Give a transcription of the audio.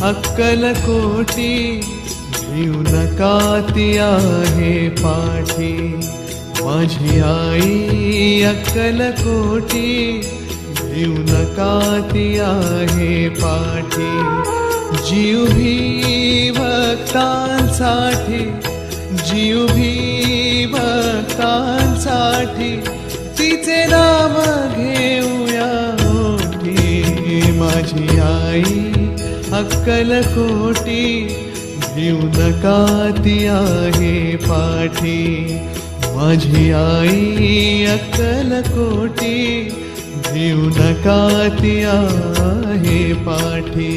अक्कलकोटी भिऊ नका ती आहे पाठी। माझी आई अक्कलकोटी भिऊ नका ती आहे पाठी। जीव भी भक्तांसाठी, जीव भी भक्तांसाठी तिचे नाम घेऊया ओठी। माझी आई अक्कलकोटी भिऊ नका ती आहे पाठी। माझी आई अक्कलकोटी भिऊ नका ती आहे पाठी।